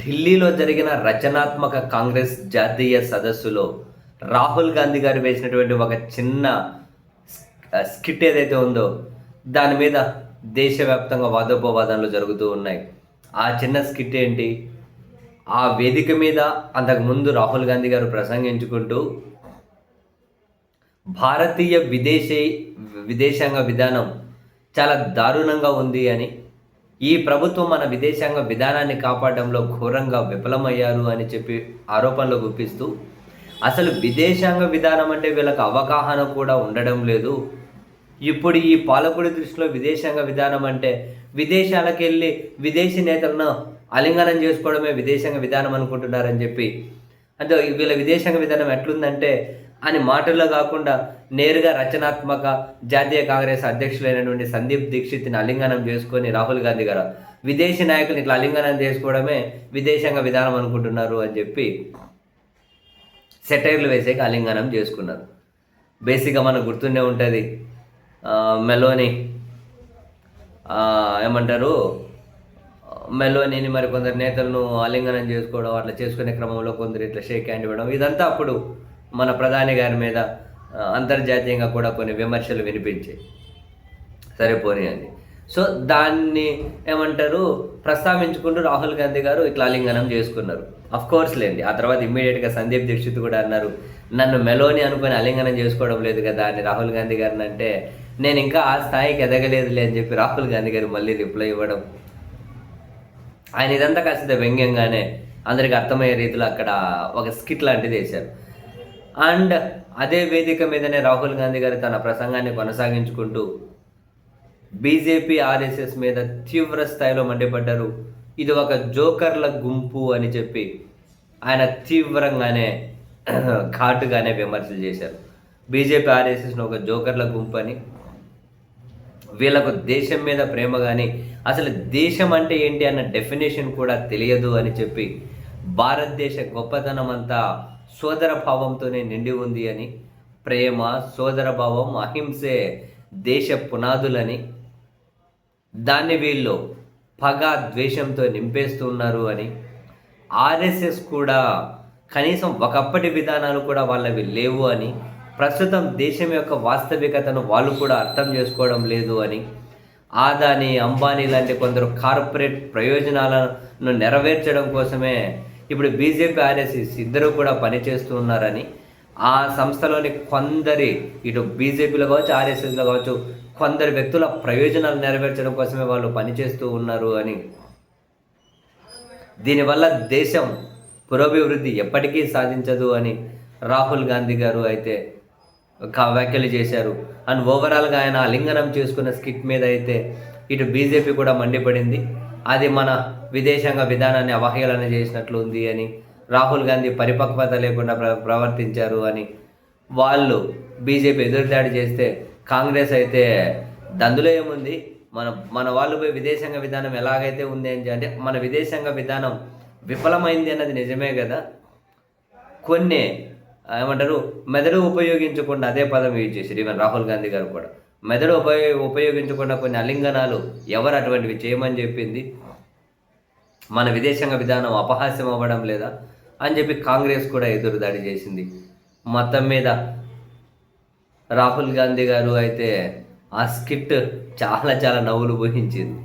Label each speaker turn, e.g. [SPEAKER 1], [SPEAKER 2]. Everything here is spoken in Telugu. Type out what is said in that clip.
[SPEAKER 1] ఢిల్లీలో జరిగిన రచనాత్మక కాంగ్రెస్ జాతీయ సదస్సులో రాహుల్ గాంధీ గారు వేసినటువంటి ఒక చిన్న స్కిట్ ఏదైతే ఉందో దాని మీద దేశవ్యాప్తంగా వాదోపవాదనలు జరుగుతూ ఉన్నాయి. ఆ చిన్న స్కిట్ ఏంటి? ఆ వేదిక మీద అంతకుముందు రాహుల్ గాంధీ గారు ప్రసంగించుకుంటూ భారతీయ విదేశాంగ విధానం చాలా దారుణంగా ఉంది అని, ఈ ప్రభుత్వం మన విదేశాంగ విధానాన్ని కాపాడడంలో ఘోరంగా విఫలమయ్యారు అని చెప్పి ఆరోపణలు గుప్పిస్తూ, అసలు విదేశాంగ విధానం అంటే వీళ్ళకి అవగాహన కూడా ఉండడం లేదు. ఇప్పుడు ఈ పాలకుడి దృష్టిలో విదేశాంగ విధానం అంటే విదేశాలకు వెళ్ళి విదేశీ నేతలను ఆలింగనం చేసుకోవడమే విదేశాంగ విధానం అనుకుంటున్నారని చెప్పి, అంటే వీళ్ళ విదేశాంగ విధానం ఎట్లుందంటే అని మాటల్లో కాకుండా నేరుగా రచనాత్మక జాతీయ కాంగ్రెస్ అధ్యక్షులైనటువంటి సందీప్ దీక్షిత్ని ఆలింగనం చేసుకొని రాహుల్ గాంధీ గారు విదేశీ నాయకులు ఇట్లా ఆలింగనం చేసుకోవడమే విదేశాంగ విధానం అనుకుంటున్నారు అని చెప్పి సెటైర్లు వేసేకి ఆలింగనం చేసుకున్నారు. బేసిక్గా మనకు గుర్తుండే ఉంటుంది, మెలోని ఏమంటారు, మెలోనీని మరి కొందరు నేతలను ఆలింగనం చేసుకోవడం, అట్లా చేసుకునే క్రమంలో కొందరు ఇట్లా షేక్ హ్యాండ్ ఇవ్వడం, ఇదంతా అప్పుడు మన ప్రధాని గారి మీద అంతర్జాతీయంగా కూడా కొన్ని విమర్శలు వినిపించాయి. సరిపోని అని సో దాన్ని ఏమంటారు ప్రస్తావించుకుంటూ రాహుల్ గాంధీ గారు ఇట్లా ఆలింగనం చేసుకున్నారు. కోర్స్ లేండి, ఆ తర్వాత ఇమ్మీడియట్గా సందీప్ దీక్షిత్ కూడా అన్నారు, నన్ను మెలోని అనుకొని ఆలింగనం చేసుకోవడం లేదు కదా అని రాహుల్ గాంధీ గారిని అంటే, నేను ఇంకా ఆ స్థాయికి ఎదగలేదులే అని చెప్పి రాహుల్ గాంధీ గారు మళ్ళీ రిప్లై ఇవ్వడం. ఆయన ఇదంతా కాస్త వ్యంగ్యంగానే అందరికి అర్థమయ్యే రీతిలో అక్కడ ఒక స్కిట్ లాంటిది వేశారు. అండ్ అదే వేదిక మీదనే రాహుల్ గాంధీ గారు తన ప్రసంగాన్ని కొనసాగించుకుంటూ బీజేపీ ఆర్ఎస్ఎస్ మీద తీవ్ర స్థాయిలో మండిపడ్డారు. ఇది ఒక జోకర్ల గుంపు అని చెప్పి ఆయన తీవ్రంగానే ఘాటుగానే విమర్శలు చేశారు. బీజేపీ ఆర్ఎస్ఎస్ను ఒక జోకర్ల గుంపు అని, వీళ్ళకు దేశం మీద ప్రేమ కానీ అసలు దేశం అంటే ఏంటి అన్న డెఫినేషన్ కూడా తెలియదు అని చెప్పి, భారతదేశ గొప్పతనం అంతా సోదర భావంతోనే నిండి ఉంది అని, ప్రేమ సోదర భావం అహింసే దేశ పునాదులని, దాన్ని వీళ్ళు పగ ద్వేషంతో నింపేస్తున్నారు అని, ఆర్ఎస్ఎస్ కూడా కనీసం ఒకప్పటి విధానాలు కూడా వాళ్ళవి లేవు అని, ప్రస్తుతం దేశం యొక్క వాస్తవికతను వాళ్ళు కూడా అర్థం చేసుకోవడం లేదు అని, ఆదాని అంబానీ లాంటి కొందరు కార్పొరేట్ ప్రయోజనాలను నెరవేర్చడం కోసమే ఇప్పుడు బీజేపీ ఆర్ఎస్ఎస్ ఇద్దరు కూడా పనిచేస్తూ ఉన్నారని, ఆ సంస్థలోని కొందరి ఇటు బీజేపీలో కావచ్చు ఆర్ఎస్ఎస్లో కావచ్చు కొందరు వ్యక్తుల ప్రయోజనాలు నెరవేర్చడం కోసమే వాళ్ళు పనిచేస్తూ ఉన్నారు అని, దీనివల్ల దేశం పురోభివృద్ధి ఎప్పటికీ సాధించదు అని రాహుల్ గాంధీ గారు అయితే వ్యాఖ్యలు చేశారు. అండ్ ఓవరాల్గా ఆయన ఆలింగనం చేసుకున్న స్కిట్ మీద అయితే ఇటు బీజేపీ కూడా మండిపడింది, అది మన విదేశాంగ విధానాన్ని అవహేళన చేసినట్లు ఉంది అని, రాహుల్ గాంధీ పరిపక్వత లేకుండా ప్రవర్తించారు అని వాళ్ళు బీజేపీ ఎదురుదాడి చేస్తే, కాంగ్రెస్ అయితే దందులో ఏముంది, మన వాళ్ళు పోయి విదేశాంగ విధానం ఎలాగైతే ఉంది అని అంటే, మన విదేశాంగ విధానం విఫలమైంది అన్నది నిజమే కదా, కొన్ని ఏమంటారు మెదడు ఉపయోగించకుండా అదే పదం యూజ్ చేశారు. ఈవెన్ రాహుల్ గాంధీ గారు కూడా మెదడు ఉపయోగించకుండా కొన్ని అలింగనాలు ఎవరు అటువంటివి చేయమని చెప్పింది, మన విదేశాంగ విధానం అపహాస్యం అవ్వడం లేదా అని చెప్పి కాంగ్రెస్ కూడా ఎదురుదాడి చేసింది. మొత్తం మీద రాహుల్ గాంధీ గారు అయితే ఆ స్కిట్ చాలా చాలా నవ్వులు ఊహించింది.